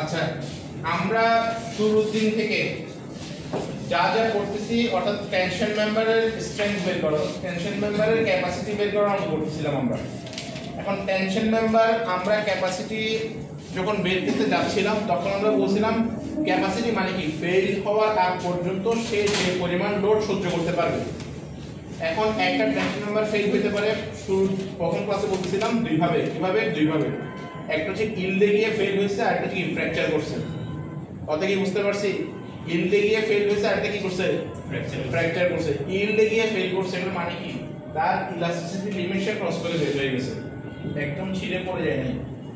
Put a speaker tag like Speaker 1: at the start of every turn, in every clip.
Speaker 1: আচ্ছা, আমরা শুরুর দিন থেকে যা যা করতেছি, অর্থাৎ টেনশন মেম্বারের স্ট্রেংথ বের করা, টেনশন মেম্বারের ক্যাপাসিটি বের করা আমরা করতেছিলাম। আমরা এখন টেনশন মেম্বার আমরা ক্যাপাসিটি যখন বের করতে যাচ্ছিলাম তখন আমরা বলছিলাম ক্যাপাসিটি মানে কি, ফেল হওয়ার আগ পর্যন্ত সে যে পরিমাণ লোড সহ্য করতে পারবে। এখন একটা টেনশন মেম্বার ফেল হতে পারে, প্রথম ক্লাসে বলতেছিলাম দুই ভাবে। কিভাবে? দুই ভাবে। একটা হচ্ছে ইলডে গিয়ে ফেল হয়েছে, আর একটা কি ফ্র্যাকচার করছে। কথা কি বুঝতে পারছি? ইলডে গিয়ে ফেল হয়েছে, আর একটা কি করছে? ফ্র্যাকচার করছে। ইলডে গিয়ে ফেল করছে এর মানে কি, তার ইলাস্টিসিটি লিমিট সে ক্রস করে বের হয়ে গেছে, একদম ছিঁড়ে পড়ে যায় নাই।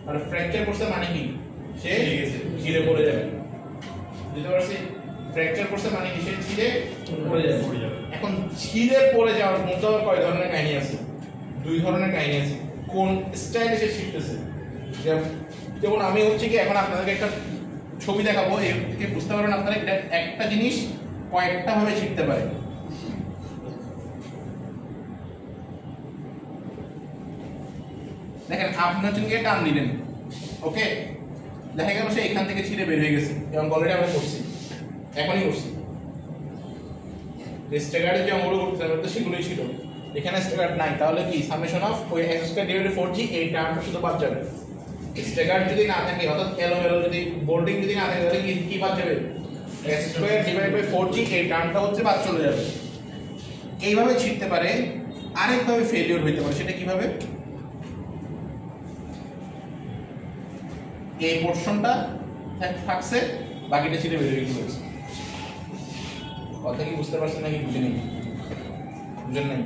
Speaker 1: আর ফ্র্যাকচার করছে মানে কি, সে ছিঁড়ে পড়ে যাবে। বুঝতে পারছি? ফ্র্যাকচার করছে মানে কি, সে ছিঁড়ে পড়ে যাবে। এখন ছিঁড়ে পড়ে যাওয়ার মধ্যে কয় ধরনের কাহিনী আছে? দুই ধরনের কাহিনী আছে। কোন স্টাইলে সে শিখতেছে। যেমন আমি হচ্ছে কি এখন আপনাদেরকে একটা ছবি দেখাবো, একে বুঝতে পারবেন আপনারা এটা একটা জিনিস কয়েকটা ভাবে শিখতে পারে। দেখেন, আপনি হচ্ছে গিয়ে টান দিলেন, ওকে, দেখা গেল সে এখান থেকে ছিঁড়ে বের হয়ে গেছে, এবং অলরেডি আমরা করছি, এখনই করছি। স্ট্যাগার্ডের যে অঙ্কগুলো করতে সেগুলোই ছিল, এখানে স্ট্যাগার্ড নাই, তাহলে কি সামেশন অফ ওই x স্কয়ার ডিভাইডেড 4g এই টার্মটা শুধু বাদ যাবে। স্ট্যাগার্ড যদি না থাকে, অর্থাৎ এলোমেলো যদি বোল্ডিং যদি না থাকে, তাহলে কি বাদ যাবে? x square divided by 4g এই টার্মটা হচ্ছে বাদ চলে যাবে। এইভাবে শিখতে পারে। আরেকভাবে ফেলিওর হইতে পারে, সেটা কিভাবে? এই পোরশনটা থাকছে, বাকিটা ছিঁড়ে বের হয়ে গেছে। কথা কি বুঝতে পারছেন নাকি বুঝে নেই? বুঝেন নাই?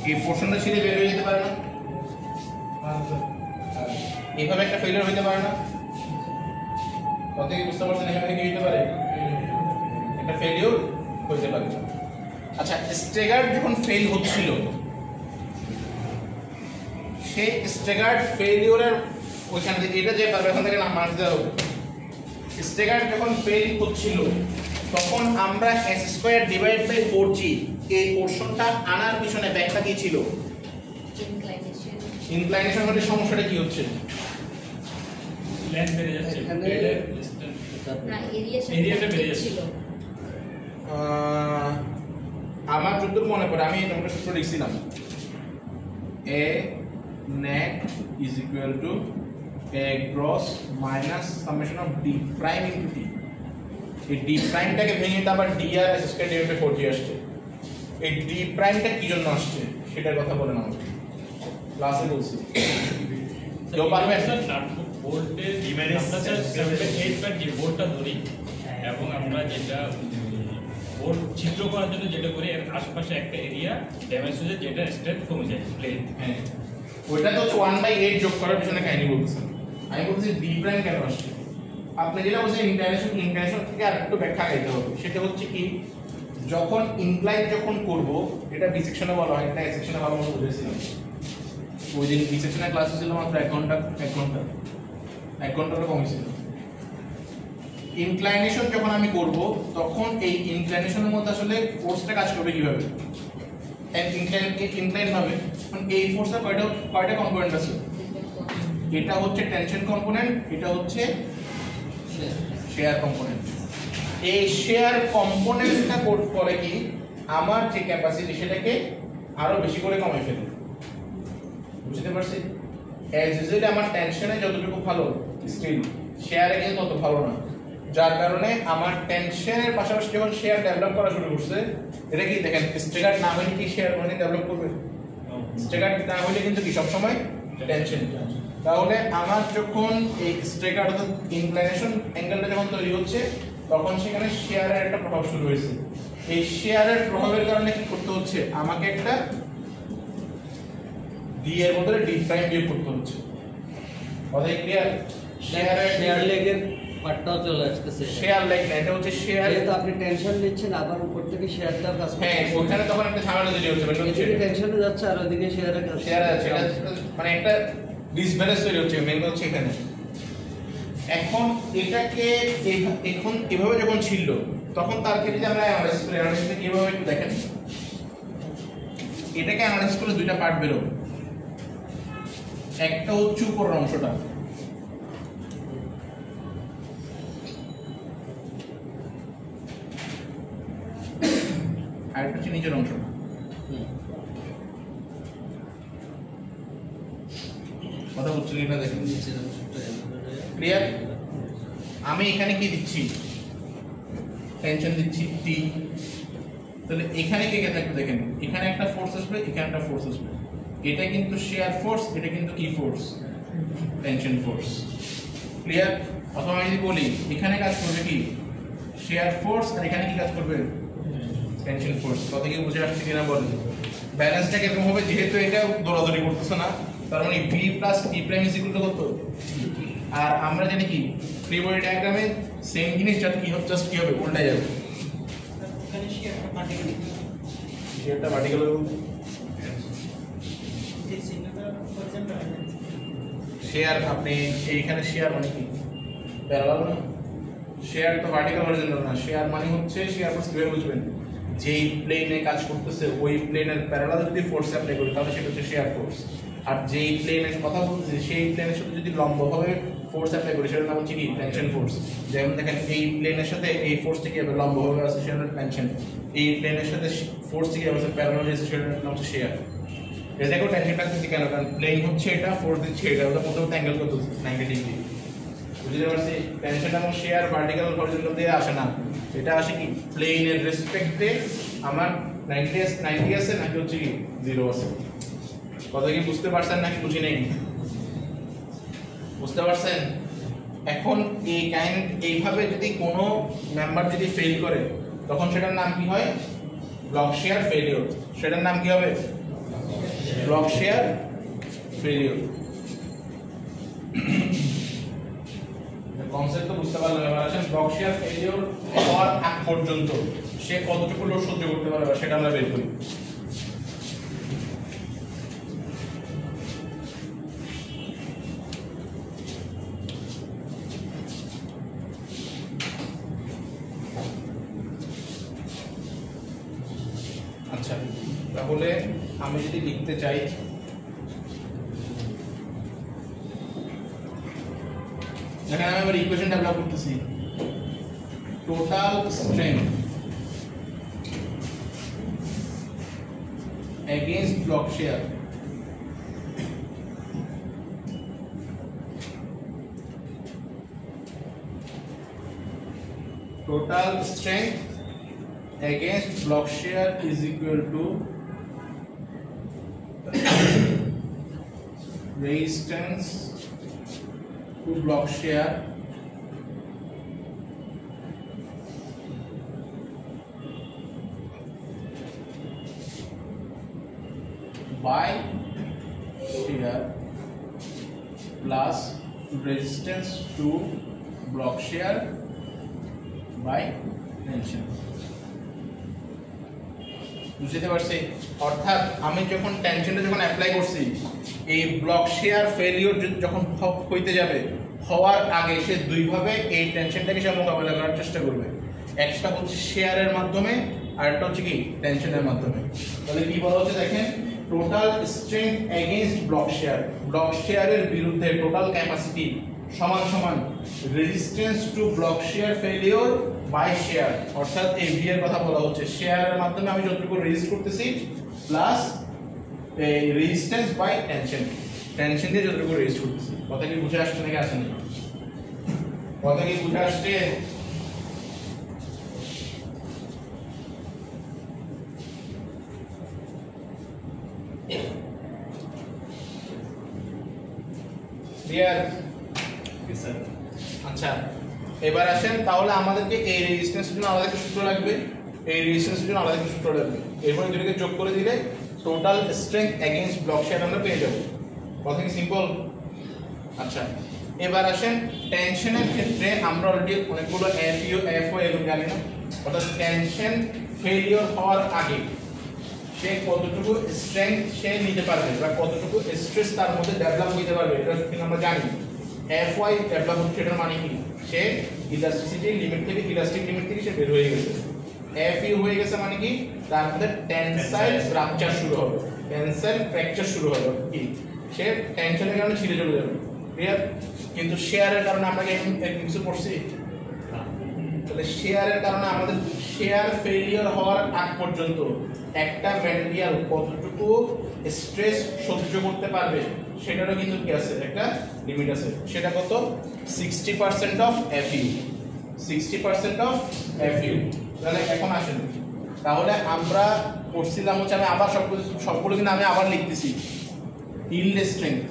Speaker 1: এই পোরশনটা ছিঁড়ে বের হয়ে যেতে পারে না? এইভাবে একটা ফেলিওর হইতে পারে না? কথা কি বুঝতে পারছেন? এখানে কি হইতে পারে? একটা ফেলিওর হইতে পারে। আচ্ছা, স্ট্যাগার্ড যখন ফেল হচ্ছিল, সেই স্ট্যাগার্ড ফেলিওরের ওইখানে এটা যে পারবে এখন থেকে নাম মার্ক দেওয়া হবে। স্ট্যাগার্ড যখন ফেল হচ্ছিল তখন আমরা x square divide by 4g এই পোরশনটা আনার পিছনে ব্যাখ্যা কি ছিল? ইনক্লাইনেশন হলে সমস্যাটা কি হচ্ছে?
Speaker 2: লেন্থ বেড়ে যাচ্ছে, না এরিয়াটা বেড়ে যাচ্ছে।
Speaker 1: আমার যতদূর মনে পড়ে আমি একটা সূত্র লিখছিলাম, a net is equal to a gross minus summation of d prime into t। এই d প্রাইমটাকে ভেঙে তো আবার d আর s square divide by 4g আসছে। এই d প্রাইমটা কি জন্য আসছে সেটার কথা বলেন আমাকে, ক্লাসে বলছি। কেউ পারবে?
Speaker 2: ভোল্টের ডিমান্ড আমরা স্যার 7.8 যে ভোল্টটা ধরি, এবং আমরা যেটা ভোল্ট চিত্র করার জন্য যেটা করি, এর আশেপাশে একটা এরিয়া ড্যামেজ হয়ে যায়, যেটা স্ট্রেংথ কমে যায় প্লেন।
Speaker 1: হ্যাঁ, ওইটা তো 1/8 যোগ করার পিছনে কাহিনী বলতেছেন। আমি বলছি d প্রাইম কেন আসছে। আপনি যেটা বলছেন ইনক্লাইনেশন থেকে আরেকটু ব্যাখ্যা দিতে হবে। সেটা হচ্ছে কি, যখন ইনক্লাইন যখন করব, এটা বি সেকশনে বলা হয়, এটা এ সেকশনে ভালো মতো বুঝেছিলাম। ওই দিন বি সেকশনের ক্লাস ছিল মাত্র 1 ঘন্টারও কম ছিল। ইনক্লাইনেশন যখন আমি করব তখন এই ইনক্লাইনেশনের মধ্যে আসলে ফোর্সটা কাজ করবে কিভাবে? ইনক্লাইন হবে, এই ফোর্সের কয়টা কম্পোনেন্ট আছে? এটা হচ্ছে টেনশন কম্পোনেন্ট, এটা হচ্ছে শেয়ার কম্পোনেন্ট। এই শেয়ার কম্পোনেন্টটা করে কি, আমার যে ক্যাপাসিটি সেটাকে আরো বেশি করে কমাই ফেলে। বুঝতে পারছি? অ্যাজ ইউজুয়ালি আমার টেনশনে যতটুকু ভালো, স্টিল শেয়ারে কিন্তু তত ভালো না। যার কারণে আমার টেনশনের পাশাপাশি যখন শেয়ার ডেভেলপ করা শুরু করছে, এটা কি দেখেন, স্ট্যাগার্ড না হলে কি শেয়ার মানে ডেভেলপ করবে? স্ট্যাগার্ড না হলে কিন্তু কি সবসময় টেনশন। তাহলে আমার যখন এই স্ট্যাগার্ড অর্থাৎ ইনক্লাইনেশন অ্যাঙ্গেলটা যখন তৈরি হচ্ছে, তখন সেখানে শেয়ারের একটা প্রভাব শুরু হয়েছে। এই শেয়ারের প্রভাবের কারণে কি করতে হচ্ছে, আমাকে একটা ডি এর বদলে ডি প্রাইম বিয়োগ করতে হচ্ছে। কথাই ক্লিয়ার? শেয়ার লেগের
Speaker 3: পার্টটাও চলে আসতেছে।
Speaker 1: শেয়ার লাইক না, এটা হচ্ছে শেয়ার।
Speaker 3: যেহেতু আপনি টেনশন নিচ্ছেন আবার উপর থেকে শেয়ারটাও কাজ করছে।
Speaker 1: হ্যাঁ, ওখানে তখন একটা ঝামেলা তৈরি হচ্ছে,
Speaker 3: এদিকে টেনশনে যাচ্ছে আর ওদিকে শেয়ারে কাজ
Speaker 1: শেয়ার আছে, এটা মানে একটা ডিসব্যালেন্স তৈরি হচ্ছে, মেন হচ্ছে এখানে। এখন এটাকে এখন এভাবে যখন ছিল তখন তার ক্ষেত্রে আমরা অ্যানালাইসিস করি। অ্যানালাইসিসে কিভাবে একটু দেখেন, এটাকে অ্যানালাইসিস করলে দুইটা পার্ট বের হবে। একটা হচ্ছে উপরের অংশটা, আর একটা হচ্ছে নিচের অংশটা। কথা হচ্ছে কিনা দেখেন, ক্লিয়ার? আমি এখানে কি দিচ্ছি, টেনশন দিচ্ছি টি, তাহলে এখানে কে কে থাকবে দেখেন, এখানে একটা ফোর্স আসবে, এখানে একটা ফোর্স আসবে। এটা কিন্তু শেয়ার ফোর্স, এটা কিন্তু কি ফোর্স, টেনশন ফোর্স। ক্লিয়ার? অথবা আমি যদি বলি এখানে কাজ করবে কি শেয়ার ফোর্স, আর এখানে কি কাজ করবে টেনশন ফোর্স। কথা কি বুঝে আসছে কিনা বলেন? ব্যালেন্সটা কিরকম হবে, যেহেতু এটা দৌড়াদৌড়ি করতেছে না, তার মানে V plus T prime is equal to কত? আর আমরা জানি কি ফ্রি বডি ডায়াগ্রামে সেম জিনিস যাতে কি হবে, জাস্ট কি হবে, উল্টা যাবে।
Speaker 4: এখানে শেয়ারটা পার্টিকেল,
Speaker 1: শেয়ারটা ভার্টিক্যাল হবে,
Speaker 4: এই সিগন্যালটা হরিজন্টাল হয়ে যাচ্ছে।
Speaker 1: শেয়ার আপনি এইখানে শেয়ার মানে কি প্যারালাল না, শেয়ার তো ভার্টিক্যাল হরিজন্টাল না। শেয়ার মানে হচ্ছে শেয়ার ফোর্স কিভাবে বুঝবেন, যেই প্লেনে কাজ করতেছে ওই প্লেনের প্যারালাল যদি ফোর্স অ্যাপ্লাই করি তাহলে সেটা হচ্ছে শেয়ার ফোর্স। আর যেই প্লেনের কথা বলতেছি সেই প্লেনের সাথে যদি লম্বভাবে ফোর্স অ্যাপ্লাই করি সেটার নাম হচ্ছে কি টেনশন ফোর্স। যেমন দেখেন এই প্লেনের সাথে এই ফোর্সটা কি হবে, লম্বভাবে আছে, সেটা টেনশন। এই প্লেনের সাথে ফোর্সটা কি হবে, প্যারালাল আছে, সেটার নাম হচ্ছে শেয়ার। এই দেখো টেনশনটা দিচ্ছি কেন, কারণ প্লেন হচ্ছে এটা, ফোর্স দিচ্ছে এটা, ওটা মধ্যে অ্যাঙ্গেল কত 90 ডিগ্রি। বুঝতে পারছি? টেনশন এবং শেয়ার ভার্টিক্যাল হরিজন্টাল দিয়ে আসে না, এটা আসে কি প্লেনের রেসপেক্টে আমার 90 আছে নাকি হচ্ছে কি 0 আছে। কথা কি বুঝতে পারছেন নাকি বুঝি নেই? বুঝতে পারছেন? এখন এই কাইন্ড এইভাবে যদি কোনো মেম্বার যদি ফেল করে তখন সেটার নাম কি হয়, ব্লক শেয়ার ফেলিওর। সেটার নাম কি হবে, ব্লক শেয়ার ফেলিওর। কনসেপ্ট তো বুঝতে পারলাম। এবার আসেন ব্লক শেয়ার ফেলিওর হওয়ার আগ পর্যন্ত সে কতটুকু লোড সহ্য করতে পারবে সেটা আমরা বের করি। আচ্ছা, তাহলে আমি যদি লিখতে চাই, এখানে আমি আবার ইকুয়েশন ডেভেলপ করতেছি। Total strength against block share total strength against block shear is equal to resistance to block shear by shear plus resistance to block shear by tension। বুঝতে পারছি? অর্থাৎ আমি যখন টেনশনটা যখন অ্যাপ্লাই করছি, এই ব্লক শেয়ার ফেলিওর যখন হইতে যাবে, হওয়ার আগে সে দুইভাবে এই টেনশনটাকে সে মোকাবেলা করার চেষ্টা করবে। একটা হচ্ছে শেয়ারের মাধ্যমে, আর একটা হচ্ছে কি টেনশনের মাধ্যমে। তাহলে কি বলা হচ্ছে দেখেন, total strength against block share, block শেয়ারের বিরুদ্ধে টোটাল ক্যাপাসিটি সমান সমান resistance to block share failure by share. অর্থাৎ এই ভি এর কথা বলা হচ্ছে, শেয়ারের মাধ্যমে আমি যতটুকু রেজিস্ট করতেছি প্লাস এই রেজিস্ট্যান্স বাই টেনশন, টেনশন দিয়ে যতটুকু রেজিস্ট করতেছি। কথা কি বুঝে আসছে নাকি আসেনি? কথা কি বুঝে আসছে? ক্লিয়ার? আচ্ছা, এবার আসেন তাহলে আমাদেরকে এই রেজিস্ট্যান্সের জন্য আলাদা একটা সূত্র লাগবে, এই রেজিস্ট্যান্সের জন্য আলাদা একটা সূত্র লাগবে। এরপরে দুটোকে যোগ করে দিলে total strength against block share আমরা পেয়ে যাব। কথা কি সিম্পল? আচ্ছা, এবার আসেন টেনশনের ক্ষেত্রে আমরা অলরেডি অনেকগুলো এফইউ এফও এগুলো জানি না, অর্থাৎ টেনশন ফেলিওর হওয়ার আগে সে কতটুকু স্ট্রেংথ সে নিতে পারবে বা কতটুকু স্ট্রেস তার মধ্যে ডেভেলপ হতে পারবে এটা কিন্তু আমরা জানি। এফওয়াই ডেভেলপ হচ্ছে এটার মানে কি, সে ইলাস্টিসিটি লিমিট থেকে ইলাস্টিক লিমিট থেকে সে বের হয়ে গেছে। এফইউ হয়ে গেছে মানে কি, তার মধ্যে টেনসাইল রাপচার শুরু হবে, টেনসাইল ফ্র্যাকচার শুরু হবে, কি সে টেনশনের কারণে ছিঁড়ে চলে যাবে, ক্লিয়ার। কিন্তু শেয়ারের কারণে আমরা কি কিছু পড়ছি? তাহলে শেয়ারের কারণে আমাদের শেয়ার ফেলিওর হওয়ার আগ পর্যন্ত একটা ম্যাটেরিয়াল কতটুকু স্ট্রেস সহ্য করতে পারবে সেটারও কিন্তু কি আছে, একটা লিমিট আছে। সেটা কত? 60% অফ এফইউ, 60% অফ এফইউ। তাহলে এখন আসেন, তাহলে আমরা পড়ছিলাম হচ্ছে, আমি আবার সবগুলো কিন্তু আমি আবার লিখতেছি। ইল্ড স্ট্রেংথ,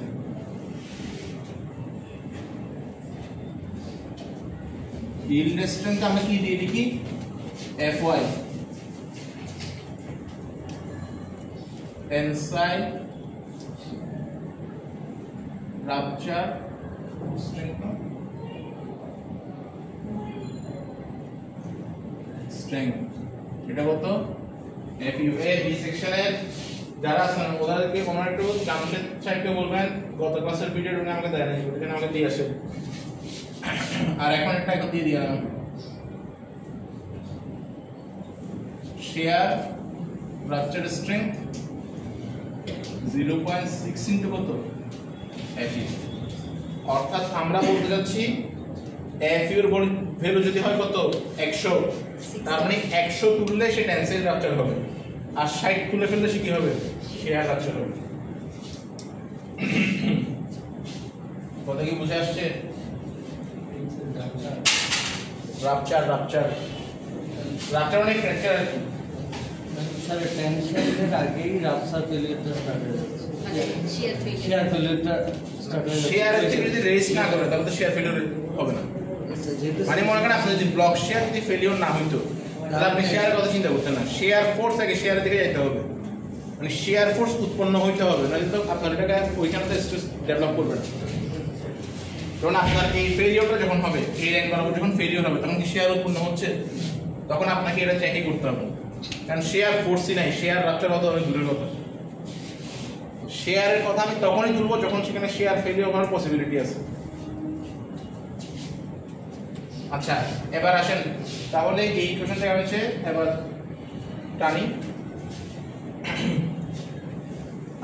Speaker 1: ইল্ড স্ট্রেংথ আমরা কি দিয়ে লিখি? FY, tensile rupture strength, strength এটা কত? এফইউ। এ বি সেকশনের যারা আছেন ওদেরকে ওনারা একটু জামশেদ সাহেবকে বলবেন গত ক্লাসের ভিডিওটা আমাকে দেয় নাই, ওখানে আমাকে দিয়ে আসে। আর এখন একটা এখন দিয়ে দিলাম, শেয়ার রাপচার স্ট্রেংথ 0.6 ইনটু কত? এফইউ। অর্থাৎ আমরা বলতে যাচ্ছি এফইউ এর ভ্যালু যদি হয় কত? 100, তার মানে 100 তুললে সে টেনসাইল রাপচার হবে, আর 60 তুলে ফেললে সে কি হবে? শেয়ার রাপচার হবে। কথা কি বুঝে আসছে? রাপচার রাপচার রাপচার মানে ফ্র্যাকচার আর কি।
Speaker 3: স্যার টেনশনের আগেই রাপচার ফেলিওরটা স্টার্ট হয়ে যাচ্ছে, শেয়ার ফেলিওরটা স্টার্ট হয়ে যাচ্ছে।
Speaker 1: শেয়ার হচ্ছে যদি রেস না করে তাহলে তো শেয়ার ফেলিওর হবে না। মানে মনে করেন আপনি যদি ব্লক শেয়ার যদি ফেলিওর না হইতো তাহলে আপনি শেয়ারের কথা চিন্তা করতেন না, শেয়ার ফোর্স আগে শেয়ারের দিকে যেতে হবে, মানে শেয়ার ফোর্স উৎপন্ন হইতে হবে, নাহলে তো আপনার এটাকে ওইখানে তো স্ট্রেস ডেভেলপ করবে না। কারণ আপনার এই ফেলিওরটা যখন হবে, এই লাইন বরাবর যখন ফেলিওর হবে তখন কি শেয়ার উৎপন্ন হচ্ছে? তখন আপনাকে এটা চেকই করতে হবে, কারণ শেয়ার ফোর্সই নাই, শেয়ার রাপচার হতে অনেক দূরের কথা। শেয়ারের কথা আমি তখনই তুলবো যখন সেখানে শেয়ার ফেলিওর হওয়ার পসিবিলিটি আছে। আচ্ছা এবার আসেন, তাহলে এই কোশ্চেনটা হচ্ছে, এবার টানি।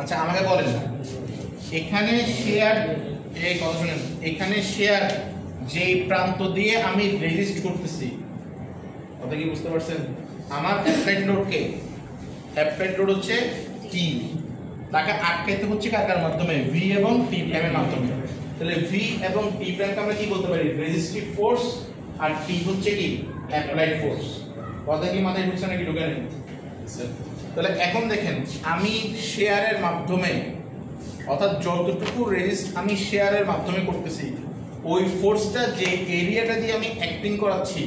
Speaker 1: আচ্ছা আমাকে বলেন এখানে শেয়ার, এই কথা শুনেন, এখানে শেয়ার যেই প্রান্ত দিয়ে আমি রেজিস্ট করতেছি, কথা কি বুঝতে পারছেন? আমার অ্যাপ্লাইড লোডকে, অ্যাপ্লাইড লোড হচ্ছে টি, তাকে আটকাইতে হচ্ছে কার মাধ্যমে? ভি এবং টি প্রাইমের মাধ্যমে। তাহলে ভি এবং টি প্রাইমকে আমরা কি বলতে পারি? রেজিস্টিভ ফোর্স, আর টি হচ্ছে কি? Applied force. কথা কি মাথায় ঢুকছে নাকি ঢুকে নেই? তাহলে এখন দেখেন, আমি শেয়ারের মাধ্যমে, অর্থাৎ যতটুকু রেজিস্ট আমি শেয়ারের মাধ্যমে করতেছি, ওই ফোর্সটা যে এরিয়াটা দিয়ে আমি অ্যাক্টিং করাচ্ছি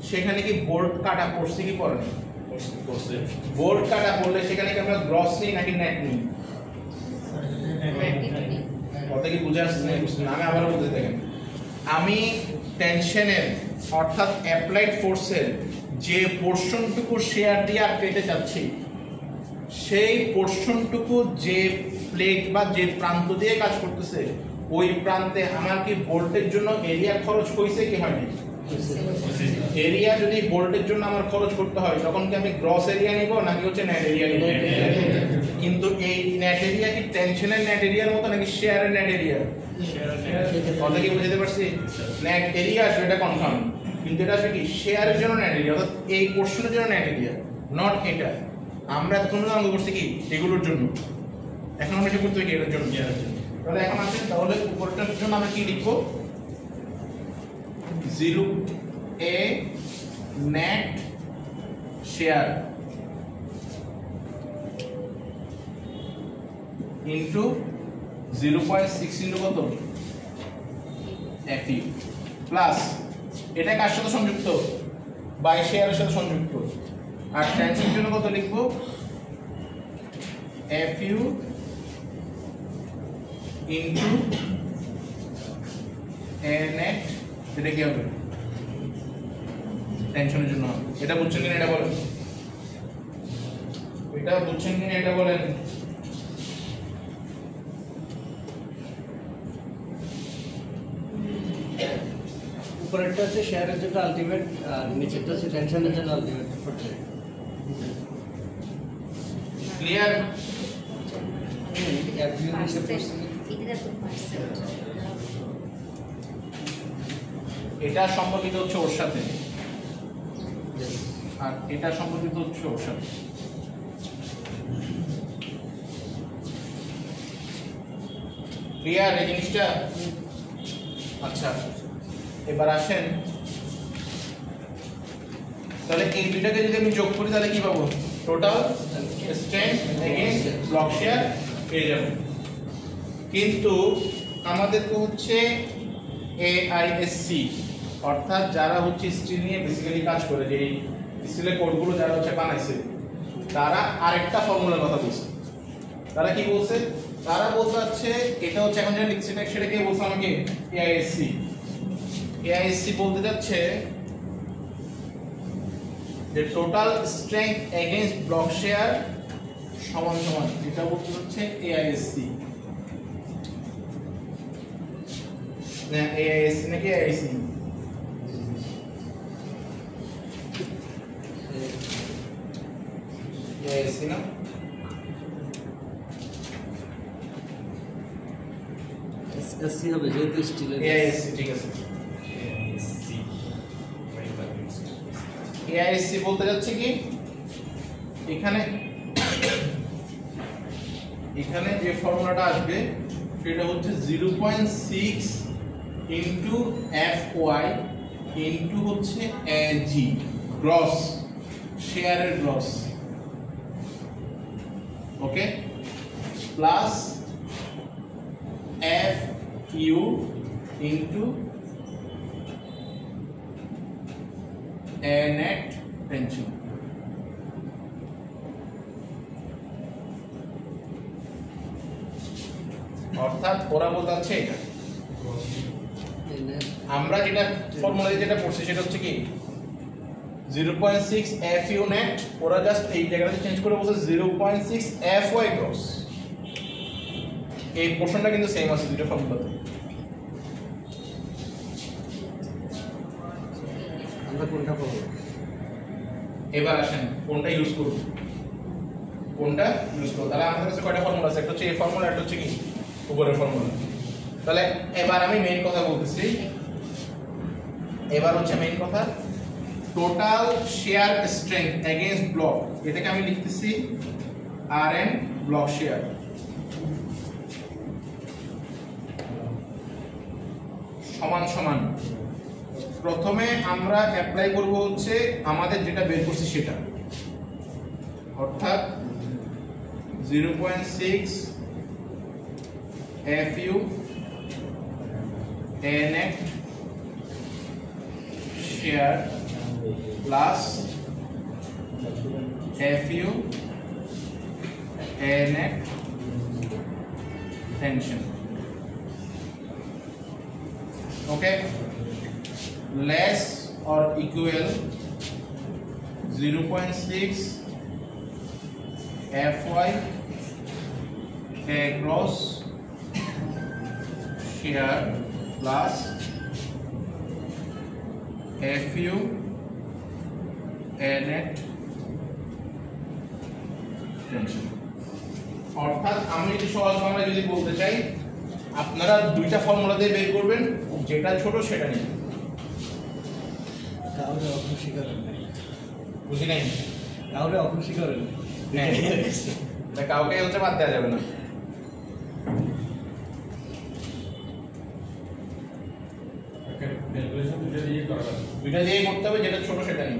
Speaker 1: সেখানে কি বোল্ট কাটা পড়ছে কি পড়ে না? বোল্ট কাটা পড়লে সেখানে কি আমরা গ্রস নিই নাকি নেট নিই? কথা কি বুঝে আসছে না? আমি আবার বলতে দেখেন, আমি টেনশনের অর্থাৎ অ্যাপ্লাইড ফোর্সের যে পোর্শনটুকু শেয়ার দিয়ে আটকাইতে চাচ্ছি, সেই পোর্শনটুকু যে প্লেট বা যে প্রান্ত দিয়ে কাজ করতেছে, ওই প্রান্তে আমার কি ভোল্টের জন্য এরিয়া খরচ হয়েছে কি হয়নি? এরিয়া যদি ভোল্টের জন্য আমার খরচ করতে হয় তখন কি আমি গ্রস এরিয়া নিব নাকি হচ্ছে নেট এরিয়া নিব? কিন্তু এই নেট এরিয়া কি টেনশনের নেট এরিয়ার মতো নাকি শেয়ারের নেট এরিয়া? কথা কি বুঝতে পারছি? নেট এরিয়া আসবে এটা কনফার্ম, কিন্তু এটা আসবে কি? শেয়ারের জন্য নেট এরিয়া, অর্থাৎ এই পোর্শনের জন্য নেট এরিয়া, নট এটা। আমরা এতক্ষণ অঙ্ক করছি কি এগুলোর জন্য, এখন আমরা এটা করতে কি এটার জন্য। তাহলে এখন আসেন, তাহলে উপরটার জন্য আমরা কি লিখবো? 0 a net share into 0.6 into কত? FU প্লাস এটা কার সাথে সংযুক্ত? বাই শেয়ারের সাথে সংযুক্ত। আর টেনশনের জন্য কত লিখবো? FU into এ নেট এটা কি হবে টেনশনের জন্য এটা বুঝছেন কিনা এটা বলেন এটা বুঝছেন কিনা এটা বলেন
Speaker 3: উপরেরটা হচ্ছে শেয়ারের জন্য আলটিমেট আর নিচেরটা হচ্ছে টেনশনের জন্য আলটিমেট
Speaker 1: ক্লিয়ার এটা সম্পর্কিত হচ্ছে ওর সাথে আর এটা সম্পর্কিত হচ্ছে ওর সাথে ক্লিয়ার এই জিনিসটা আচ্ছা এবার আসেন তাহলে এই দুইটাকে যদি আমি যোগ করি তাহলে কি পাবো total strength against block share পেয়ে যাব কিন্তু আমাদের তো হচ্ছে এআইএসসি অর্থাৎ যারা হচ্ছে স্টিল নিয়ে বেসিক্যালি কাজ করে যে এই স্টিলের কোডগুলো যারা হচ্ছে বানাইছে তারা আরেকটা ফর্মুলার কথা বলছে তারা কি বলছে তারা বলতে হচ্ছে এটা হচ্ছে এখন যেটা লিখছে সেটা কে বলছে আমাকে এআইএসসি বলতে যাচ্ছে যে total strength against block share সমান সমান এটা বলতে হচ্ছে এআইএসসি না এআইএসসি নাকি এআইসি এআইএসসি না
Speaker 3: এসসি হবে যেহেতু স্টিলের
Speaker 1: এআইএসসি ঠিক আছে এআইএসসি বলতে যাচ্ছে কি এখানে এখানে যে ফর্মুলাটা আসবে সেটা হচ্ছে 0.6 ইনটু FY ইনটু হচ্ছে AG গ্রস শেয়ারের গ্রস ওকে plus FU into net pension অর্থাৎ ওরা বলতে আছে এটা আমরা যেটা ফর্মুলা যেটা পড়ছি সেটা হচ্ছে কি 0.6 FU net ওরা জাস্ট এই জায়গাটা চেঞ্জ করে বলছে 0.6 FY gross এই পোরশনটা কিন্তু সেম আছে দুটো ফর্মুলাতে
Speaker 3: আমরা কোনটা করব
Speaker 1: এবার আসেন কোনটা ইউজ করব কোনটা ইউজ করব তাহলে আমাদের কাছে কয়টা ফর্মুলা আছে একটা হচ্ছে এই ফর্মুলা একটা হচ্ছে কি উপরের ফর্মুলা তাহলে এবার আমি মেইন কথা বলতেছি এবার হচ্ছে মেইন কথা total share strength against block এটাকে আমি লিখতেছি আরএন ব্লক শেয়ার সমান সমান প্রথমে আমরা অ্যাপ্লাই করব হচ্ছে আমাদের যেটা বের করছি সেটা অর্থাৎ 0.6 FU net share plus FU net tension okay less or equal 0.6 FY across share plus FU net tension অর্থাৎ আমি যদি সহজ বাংলায় যদি বলতে চাই আপনারা দুইটা ফর্মুলা দিয়ে বের করবেন যেটা ছোট সেটা নেবেন
Speaker 3: কাউরে অখুশি করেন
Speaker 1: বুঝি নাই
Speaker 3: কাউরে অখুশি করেন
Speaker 1: হ্যাঁ এটা কাউকে হচ্ছে বাদ দেওয়া যাবে না দুইটা দিয়ে করতে হবে যেটা ছোট সেটা নেই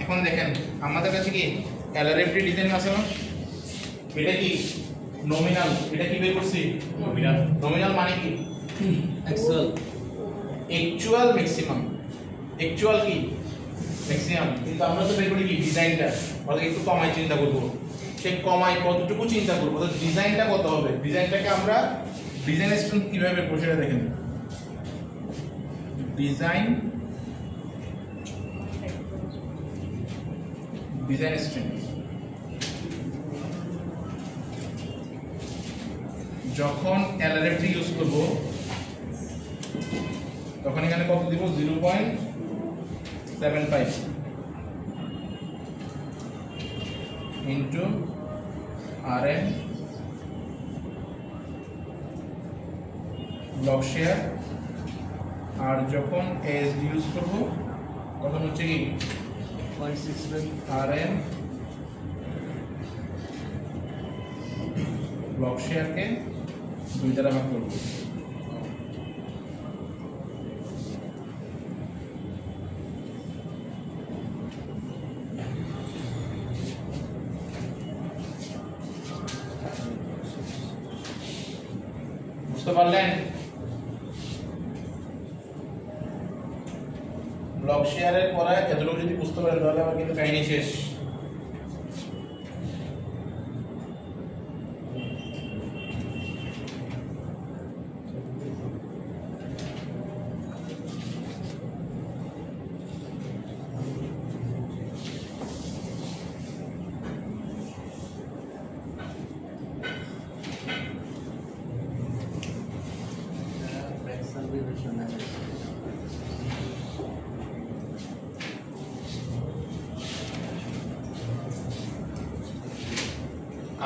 Speaker 1: এখন দেখেন আমাদের কাছে কি LRFD ডিজাইন আছে না এটা কি নমিনাল, এটা কি বের করছি?
Speaker 2: নমিনাল।
Speaker 1: নমিনাল মানে কি?
Speaker 3: অ্যাকচুয়াল।
Speaker 1: Actual maximum. অ্যাকচুয়াল কি? ম্যাক্সিমাম। কিন্তু আমরা তো বের করি কি ডিজাইনটা, অর্থাৎ একটু কমাই চিন্তা করব। সেই কমাই কতটুকু চিন্তা করব, অর্থাৎ ডিজাইনটা কত হবে। ডিজাইনটাকে আমরা ডিজাইন স্ট্রেংথ কিভাবে বের করব সেটা দেখেন। ডিজাইন স্ট্রেংথ যখন LRFT ইউজ করব তখন এখানে কত দিব? 0.75 ইনটু RM ব্লক শেয়ার। আর যখন ASD ইউজ করব তখন হচ্ছে কি
Speaker 3: 0.65
Speaker 1: RM ব্লক শেয়ারকে 2 দ্বারা ভাগ করব। বুঝতে পারলেন? ব্লক শেয়ারের পরে এতটুকু যদি বুঝতে পারেন তাহলে আমার কিন্তু কাহিনী শেষ।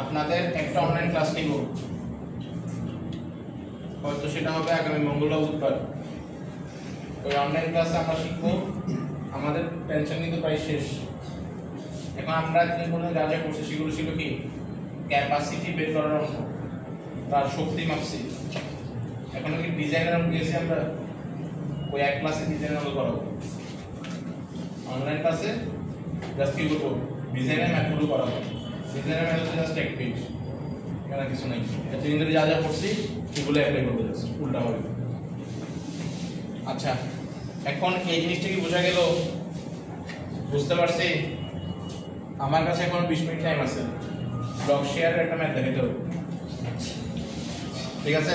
Speaker 1: আপনাদের একটা অনলাইন ক্লাস নিব, হয়তো সেটা হবে আগামী মঙ্গলবার বুধবার। ওই অনলাইন ক্লাসে আমরা শিখবো, আমাদের টেনশন কিন্তু প্রায় শেষ। এখন আমরা যা যা করছি সেগুলো ছিল কি ক্যাপাসিটি বের করার অঙ্ক, তার শক্তি মাপছি। এখন কি ডিজাইনের অঙ্ক গেছি আমরা, ওই এক ক্লাসে ডিজাইনের অঙ্ক করাবো। অনলাইন ক্লাসে জাস্ট কি করবো, ডিজাইনের ম্যাথগুলো করাবো। ডিজাইনের ম্যাথ হচ্ছে জাস্ট এক পেজ, এখানে কিছু নাই। এতদিন ধরে যা যা করছি সেগুলো অ্যাপ্লাই করবো, জাস্ট উল্টা হবে। আচ্ছা, এখন এই জিনিসটা কি বোঝা গেল? বুঝতে পারছি? আমার কাছে এখন 20 মিনিট টাইম আছে, ব্লক শেয়ারের একটা ম্যাথ দেখাইতে হবে। ঠিক আছে?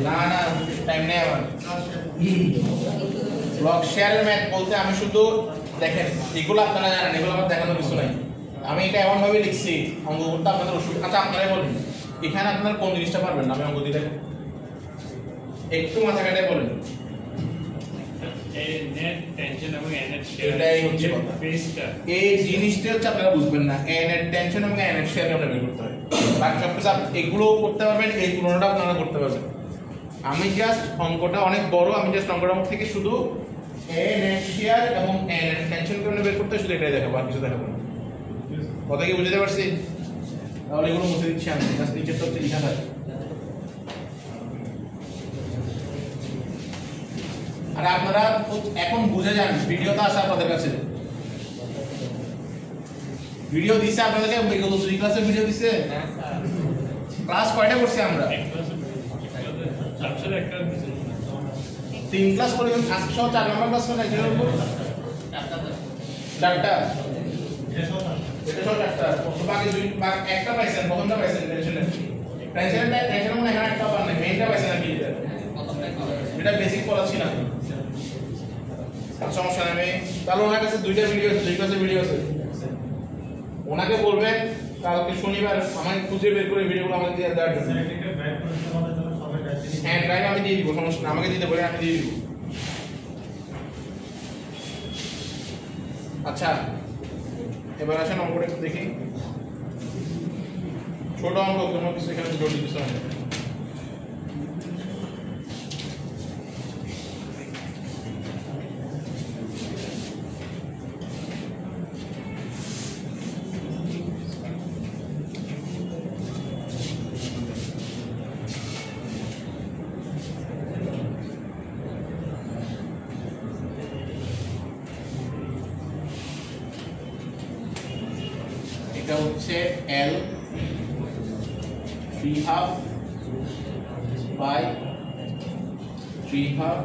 Speaker 1: না না, টাইম নেই আমার। ব্লক শেয়ারের ম্যাথ বলতে আমি শুধু দেখেন, এগুলো আপনারা জানেন, এগুলো আমার দেখানোর কিছু নাই। আমি এটা এমন ভাবে লিখছি, অঙ্ক করতে আপনাদের অসুবিধা। আচ্ছা, আপনারাই বলেন এখানে আপনারা কোন জিনিসটা পারবেন না? আমি অঙ্ক দিলে একটু মাথা কাটায় বলেন। এটাই হচ্ছে কথা, এই জিনিসটা হচ্ছে আপনারা বুঝবেন না। এর টেনশন এবং এর শেয়ার আপনারা বের করতে হয়। বাকি সব কিছু এগুলো করতে পারবেন, এই পুরোনোটা আপনারা করতে পারবেন। আমি জাস্ট অঙ্কটা অনেক বড়, আমি জাস্ট অঙ্কটা থেকে শুধু এর শেয়ার এবং এর টেনশন করে বের করতে শুধু এটাই দেখাবো, আর কিছু দেখাবো না। কথা কি বুঝতে পারছি? তাহলে এগুলো মুছে দিচ্ছি আমি, জাস্ট নিচের তো লেখা থাকে। আর আপনারা এখন বুঝে যান, ভিডিওটা আসে আপনাদের কাছে। ভিডিও দিছে আপনাদেরকে, এগুলো 3 ক্লাসের ভিডিও দিছে। ক্লাস কয়টা করছি আমরা? 3 ক্লাস করে, আজকে সহ 4 নম্বর ক্লাস করে এর উপর 4টা, এটা সহ 4টা। বাকি 2 একটা পাইছেন, প্রথমটা পাইছেন টেনশনের। টেনশন মানে এখানে একটা পার নাই, মেইনটা পাইছেন নাকি? এটা বেসিক পড়া ছিল না, সমস্যা নেই। তাহলে ওনার কাছে 2টা ভিডিও আছে, 2 ক্লাসের ভিডিও আছে। ওনাকে বলবেন কালকে শনিবার আমাকে খুঁজে বের করে ভিডিওগুলো আমাকে দিয়ে দেওয়ার জন্য। হ্যাঁ, ড্রাইভ আমি দিয়ে দিব, সমস্যা নেই। আমাকে দিতে বলে আমি দিয়ে দিব। আচ্ছা, এবার আসেন অঙ্কটা একটু দেখি। ছোট অঙ্ক, কোনো কিছু এখানে জটিল কিছু হয় না। এটা হচ্ছে L 3/2 by 3/2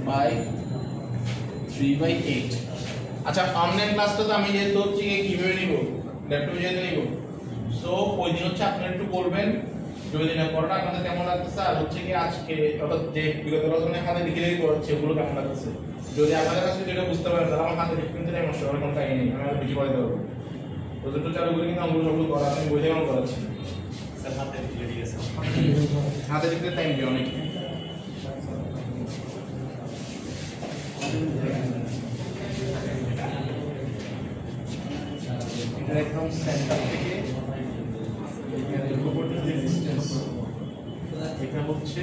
Speaker 1: by 3/8। আচ্ছা অনলাইন ক্লাসটা তো আমি যেহেতু হচ্ছে কিভাবে নিব, ল্যাপটপে যেহেতু নিব, সো ওই দিন হচ্ছে আপনারা একটু করবেন যদি দিনের পড়াটা আপনাদের কেমন লাগতেছে, আর হচ্ছে কি আজকে অর্থাৎ যে বিগত রচনা হাতে লিখে লিখে পড়াচ্ছে ওগুলো কেমন লাগতেছে। যদি আপনাদের কাছে যেটা বুঝতে পারেন তাহলে আমার হাতে লিখে কিন্তু নষ্ট করার কোনো টাইম নেই, আমি আর বেশি পড়াতে পারবো। প্রজেক্ট চালু করে কিন্তু আমরা সবগুলো করা আমি বই থেকে করাচ্ছি
Speaker 2: স্যার হাতে লিখে দিয়েছে,
Speaker 1: হাতে লিখতে টাইম দিয়ে অনেক। এটা একদম সেন্টার থেকে এখানে উপরে যে ডিসটেন্স এটা হচ্ছে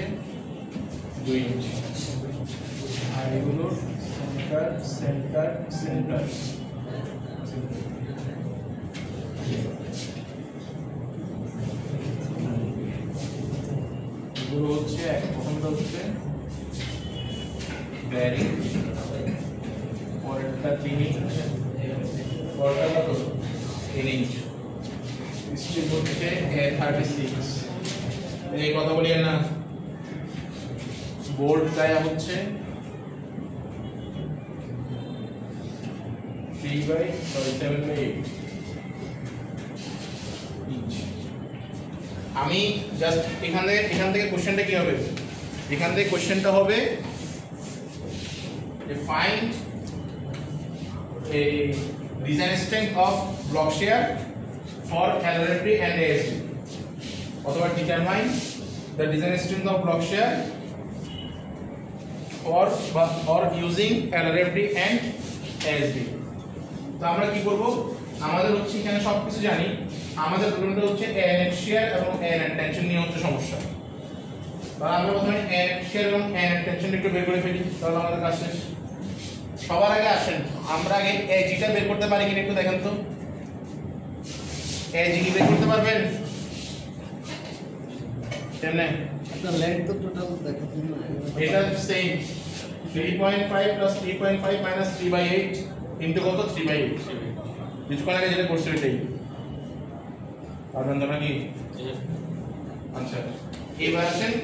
Speaker 1: 2 ইঞ্চি, আর এগুলো সেন্টার সেন্টার সেন্টার এগুলো হচ্ছে প্রথমটা হচ্ছে ব্যারিং, পরেরটা 3 ইঞ্চ, পরেরটা কত 3 ইঞ্চ, স্টিল হচ্ছে A36। এই কথা বলি না, বোল্ট গায়া হচ্ছে 7/8 ইঞ্চ। আমি জাস্ট এখান থেকে কোশ্চেনটা কি হবে, এখান থেকে কোশ্চেনটা হবে find a design strength of block shear for LRFD and ASD, অথবা determine the design strength of block shear for using LRFD and ASD। তো আমরা কি করব, আমাদের হচ্ছে এখানে সবকিছু জানি, আমাদের প্রবলেমটা হচ্ছে ANF shear এবং ANF tension নিয়ে হচ্ছে সমস্যা। তাহলে আমরা প্রথমে ANF shear এবং ANF tension একটু বের করে ফেলি, তাহলে আমাদের কাজ শেষ। সবার আগে আসেন আমরা আগে AG টা বের করতে পারি কিনা একটু দেখেন তো, AG কি বের করতে পারবেন? কেমনে?
Speaker 3: আপনার লেন্থ তো টোটাল দেখাচ্ছেন না,
Speaker 1: এটা সেম 3.5 plus 3.5 minus 3/8 ইনটু কত 3/8, কিছুক্ষণ আগে যেটা করছি ওইটাই পারবেন তো নাকি? আচ্ছা এবার আসেন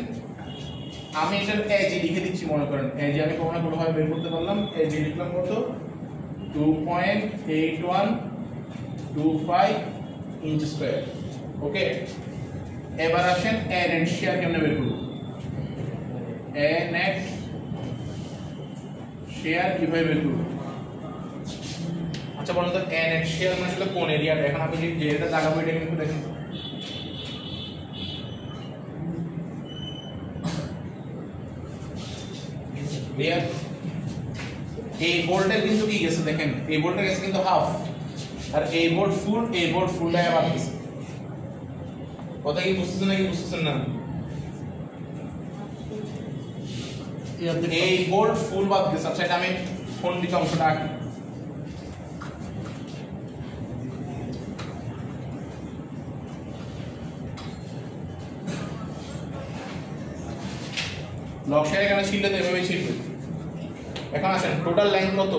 Speaker 1: আমি এটার AG লিখে দিচ্ছি, মনে করেন AG আমি কোনোভাবে বের করতে পারলাম, AG লিখলাম কত 2.8125 ইঞ্চ স্কয়ার। ওকে, এবার আসেন ANF shear কেমনে বের করব, ANF shear কিভাবে বের করব? আচ্ছা বলুন তো ANF shear মানে আসলে কোন এরিয়াটা, এখন আপনি যে এটা লাগাবো এটা কিন্তু দেখেন ক্লিয়ার। এই বোল্টের কিন্তু কি গেছে দেখেন, এই বোল্টের গেছে কিন্তু হাফ, আর এই বোল্ট ফুলটা আবার গেছে। কথা কি বুঝতেছেন নাকি বুঝতেছেন না? এই বোল্ট ফুল বাদ গেছে। আচ্ছা এটা আমি খণ্ডিত অংশটা আঁকি, ব্লক শেয়ার এখানে ছিল তো এভাবেই ছিল। এখন আসেন টোটাল লেন্থ কত,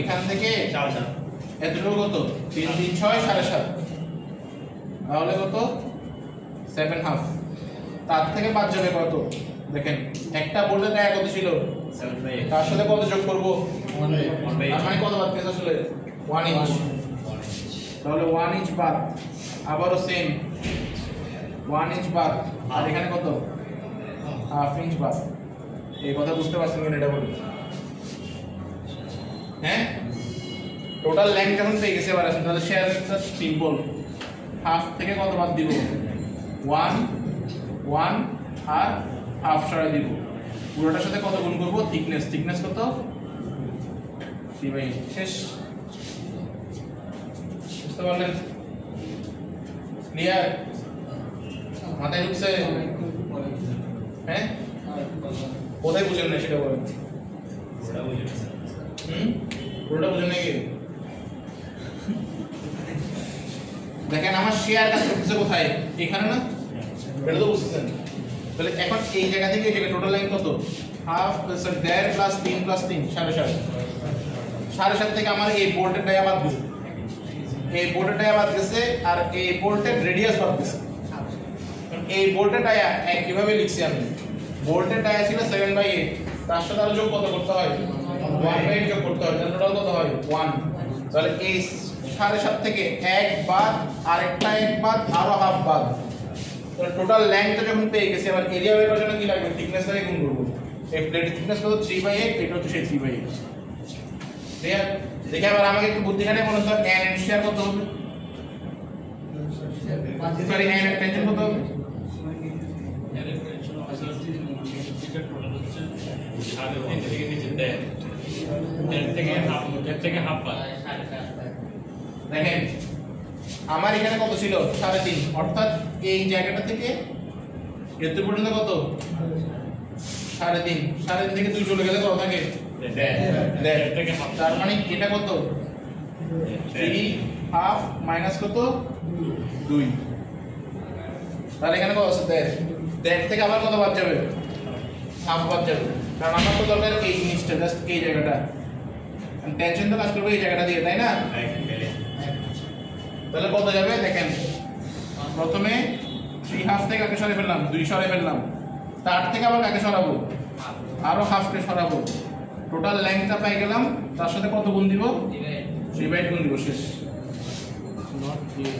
Speaker 1: এখান থেকে এতটুকু কত 3 3 6 7.5, তাহলে কত 7.5, তার থেকে বাদ যাবে কত দেখেন, একটা বোল্টের গায়ে কত ছিল 7/8, তার সাথে কত যোগ করব 1/8, তার মানে কত বাদ গেছে আসলে 1 ইঞ্চ, তাহলে 1 ইঞ্চ বাদ, আবারও সেম 1 ইঞ্চ বাদ, আর এখানে কত হাফ ইঞ্চ বাদ। এই কথা বুঝতে পারছেন কিনা এটা বলুন? হ্যাঁ, টোটাল লেন্থ যখন পেয়ে গেছে এবার আসেন তাহলে শেয়ারটা সিম্পল, হাফ থেকে কত বাদ দিব 1 1 আর হাফ সরাই দিব, পুরোটার সাথে কত গুণ করব থিকনেস কত 3/8, শেষ। বুঝতে পারলেন? ক্লিয়ার? মাথায় ঢুকছে? হ্যাঁ, কোথায় বুঝেন না সেটা বলেন। পুরোটা বুঝেন নাকি? দেখেন আমার শেয়ার কাজ করতেছে কোথায়, এখানে না, এটা তো বুঝতেছেন। তাহলে এখন এই জায়গা থেকে এই জায়গা টোটাল লাইন কত হাফ সরি 1.5 প্লাস 3 প্লাস 3 7.5 7.5 থেকে আমার এই বোল্টের ডায়া বাদ দিই, এই বোল্টের ডায়া বাদ গেছে আর এই বোল্টের রেডিয়াস বাদ গেছে। এই বোল্টের ডায়া কিভাবে লিখছি আমি, বোল্টের ডায়া ছিল 7/8, তার সাথে আরো যোগ কত করতে হয় 1/8 যোগ করতে হয়, তাহলে টোটাল কত হয় 1। তাহলে এই 7.5 থেকে 1 বাদ আরেকটা 1 বাদ আরো হাফ বাদ, তাহলে টোটাল লেন্থটা যখন পেয়ে গেছি আবার এরিয়া বের করার জন্য কি লাগবে, থিকনেস থেকে গুণ করব। এই প্লেটের থিকনেস কত 3/8, এটা হচ্ছে সেই 3/8। ঠিক আছে, দেখে আবার আমাকে একটু বুদ্ধি খাটাই বলুন তো n এর শেয়ার কত হবে, সরি n এর টেনশন কত হবে, দেখেন আমার এখানে কত ছিল 3.5, অর্থাৎ এই জায়গাটা থেকে এত পর্যন্ত কত 3.5, 3.5 থেকে 2 চলে গেলে কত থাকে 1.5, তার মানে এটা কত 3 হাফ মাইনাস কত 2, তাহলে এখানে কত আছে 1.5 থেকে আবার কত বাদ যাবে হাফ বাদ যাবে, কারণ আমার তো দরকার এই জিনিসটা জাস্ট এই জায়গাটা, টেনশন তো কাজ করবে এই জায়গাটা দিয়ে, তাই না? তাহলে কত যাবে দেখেন, প্রথমে 3 হাফ থেকে কাকে সরে ফেললাম 2 সরে ফেললাম, তার থেকে আবার কাকে সরাবো আরো হাফকে সরাবো, টোটাল লেন্থটা পাই গেলাম, তার সাথে কত গুণ দিব 3/8 গুণ দিব, শেষ।
Speaker 3: নট ক্লিয়ার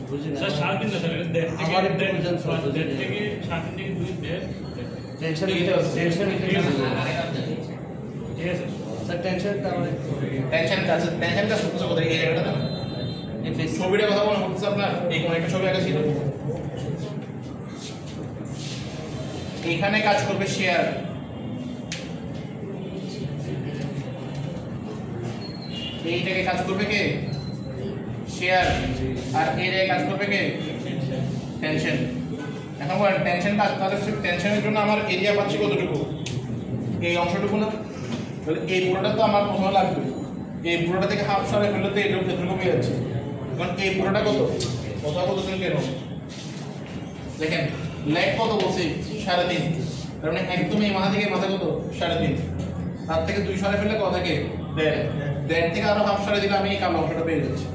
Speaker 3: বুঝি না
Speaker 2: স্যার 7 দিন না স্যার,
Speaker 3: আমার একটু বুঝেন স্যার,
Speaker 2: থেকে 7 দিন থেকে 2 দেড়
Speaker 3: টেনশন
Speaker 2: ঠিক আছে
Speaker 3: স্যার, টেনশনটা আমার
Speaker 1: টেনশনটা সবচেয়ে কোথায় এই জায়গাটা,
Speaker 3: এই
Speaker 1: ছবিটা কথা মনে পড়তেছে আপনার, এই কোন একটা ছবি আগে ছিল, এখানে কাজ করবে শেয়ার, এইটাকে কাজ করবে কে শেয়ার, আর এই জায়গায় কাজ করবে কে টেনশন। এখন বলেন টেনশন কাজ, তাহলে টেনশনের জন্য আমার এরিয়া পাচ্ছি কতটুকু, এই অংশটুকু না, তাহলে এই পুরোটা তো আমার প্রথমে লাগবে, এই পুরোটা থেকে হাফ সরে ফেললে তো এটুকু পেয়ে যাচ্ছে, এখন এই পুরোটা কত কথা বলতেছেন কেন, দেখেন লেগ কত বলছি 3.5, তার মানে একদম এই মাথা থেকে মাথা কত 3.5, তার থেকে 2 সরে ফেললে কত থাকে 1.5 থেকে আরো হাফ সরে দিলে আমি এই কালো অংশটা পেয়ে যাচ্ছি।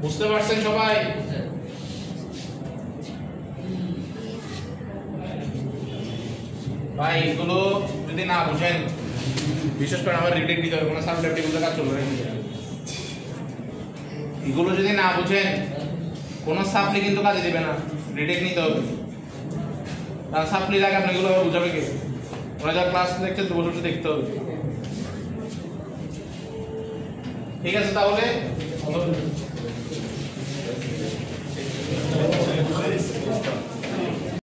Speaker 1: বুঝতে পারছেন সবাই? ভাই এগুলো যদি না বুঝেন, বিশেষ করে আমার রিটেক দিতে হবে, কোনো সাবজেক্ট এগুলো কাজ চলবে না, এগুলো যদি না বুঝেন কোনো সাপ্লি কিন্তু কাজে দিবে না, রিটেক নিতে হবে, কারণ সাপ্লি লাগে আপনাকে এগুলো বুঝাবে কে, ওরা যা ক্লাস দেখছেন তো বসে দেখতে হবে। ঠিক আছে তাহলে